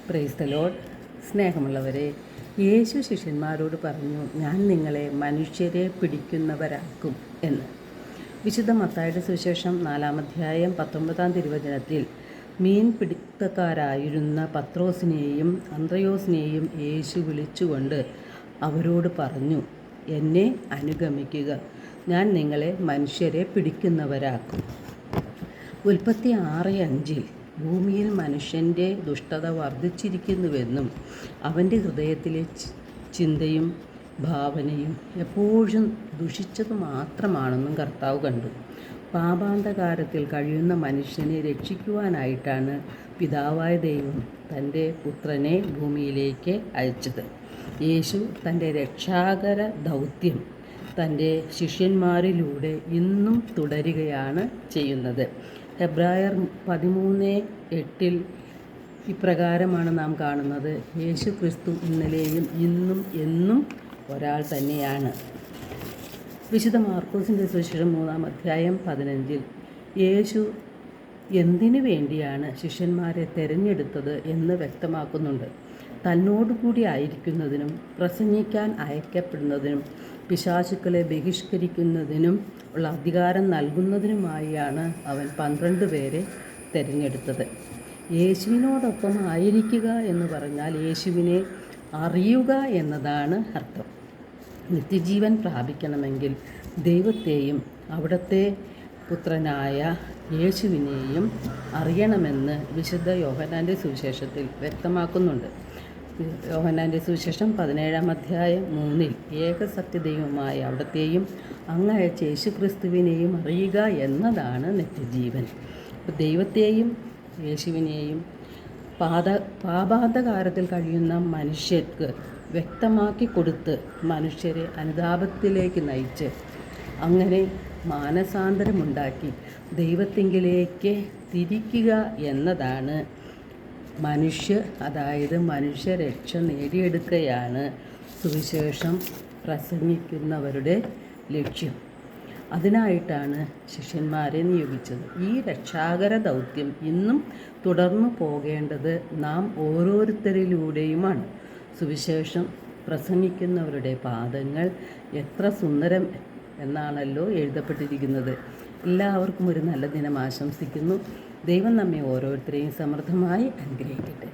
Praise the Lord. സ്നേഹമുള്ളവരെ, യേശു ശിഷ്യന്മാരോട് പറഞ്ഞു, ഞാൻ നിങ്ങളെ മനുഷ്യരെ പിടിക്കുന്നവരാക്കും എന്ന്. വിശുദ്ധ മത്തായിയുടെ സുവിശേഷം 4-ാം അധ്യായം 19-ാം തിരുവചനത്തിൽ മീൻ പിടുത്തക്കാരായിരുന്ന പത്രോസിനെയും അന്ത്രയോസിനെയും യേശു വിളിച്ചുകൊണ്ട് അവരോട് പറഞ്ഞു, എന്നെ അനുഗമിക്കുക, ഞാൻ നിങ്ങളെ മനുഷ്യരെ പിടിക്കുന്നവരാക്കും. ഉൽപ്പത്തി 6:5 ഭൂമിയിൽ മനുഷ്യൻ്റെ ദുഷ്ടത വർദ്ധിച്ചിരിക്കുന്നുവെന്നും അവൻ്റെ ഹൃദയത്തിലെ ചിന്തയും ഭാവനയും എപ്പോഴും ദുഷിച്ചതു മാത്രമാണെന്നും കർത്താവ് കണ്ടു. പാപാന്തകാരത്തിൽ കഴിയുന്ന മനുഷ്യനെ രക്ഷിക്കുവാനായിട്ടാണ് പിതാവായ ദൈവം തൻ്റെ പുത്രനെ ഭൂമിയിലേക്ക് അയച്ചത്. യേശു തൻ്റെ രക്ഷാകര ദൗത്യം തൻ്റെ ശിഷ്യന്മാരിലൂടെ ഇന്നും തുടരുകയാണ് ചെയ്യുന്നത്. ഹെബ്രായർ 13:8 ഇപ്രകാരമാണ് നാം കാണുന്നത്, യേശു ക്രിസ്തു ഇന്നലെയും ഇന്നും എന്നും ഒരാൾ തന്നെയാണ്. വിശുദ്ധ മാർക്കോസിൻ്റെ സുവിശേഷം 3-ാം അധ്യായം 15 യേശു എന്തിനു വേണ്ടിയാണ് ശിഷ്യന്മാരെ തിരഞ്ഞെടുത്തത് എന്ന് വ്യക്തമാക്കുന്നുണ്ട്. തന്നോടുകൂടി ആയിരിക്കുന്നതിനും പ്രസംഗിക്കാൻ അയക്കപ്പെടുന്നതിനും പിശാചുക്കളെ ബഹിഷ്കരിക്കുന്നതിനും ഉള്ള അധികാരം നൽകുന്നതിനുമായാണ് അവൻ 12 പേരെ തിരഞ്ഞെടുത്തത്. യേശുവിനോടൊപ്പം ആയിരിക്കുക എന്ന് പറഞ്ഞാൽ യേശുവിനെ അറിയുക എന്നതാണ് അർത്ഥം. നിത്യജീവൻ പ്രാപിക്കണമെങ്കിൽ ദൈവത്തെയും അവിടുത്തെ പുത്രനായ യേശുവിനെയും അറിയണമെന്ന് വിശുദ്ധ യോഹന്നാൻ്റെ സുവിശേഷത്തിൽ വ്യക്തമാക്കുന്നുണ്ട്. യോഹന്നാൻ്റെ സുവിശേഷം 17-ാം അധ്യായം 3 ഏകസത്യദൈവമായ അവിടത്തെയും അങ്ങയച്ച യേശുക്രിസ്തുവിനെയും അറിയുക എന്നതാണ് നിത്യജീവൻ. ദൈവത്തെയും യേശുവിനെയും പാപാന്തകാരത്തിൽ കഴിയുന്ന മനുഷ്യർക്ക് വ്യക്തമാക്കി കൊടുത്ത് മനുഷ്യരെ അനുതാപത്തിലേക്ക് നയിച്ച് അങ്ങനെ മാനസാന്തരമുണ്ടാക്കി ദൈവത്തിങ്കിലേക്ക് തിരിക്കുക എന്നതാണ് അതായത് മനുഷ്യരക്ഷ നേടിയെടുക്കുകയാണ് സുവിശേഷം പ്രസംഗിക്കുന്നവരുടെ ലക്ഷ്യം. അതിനായിട്ടാണ് ശിഷ്യന്മാരെ നിയോഗിച്ചത്. ഈ രക്ഷാകര ദൗത്യം ഇന്നും തുടർന്നു പോകേണ്ടത് നാം ഓരോരുത്തരിലൂടെയുമാണ്. സുവിശേഷം പ്രസംഗിക്കുന്നവരുടെ പാദങ്ങൾ എത്ര സുന്ദരം എന്നാണല്ലോ എഴുതപ്പെട്ടിരിക്കുന്നത്. എല്ലാവർക്കും ഒരു നല്ല ദിനം ആശംസിക്കുന്നു. ദൈവം നമ്മെ ഓരോരുത്തരെയും സമൃദ്ധമായി അനുഗ്രഹിക്കട്ടെ.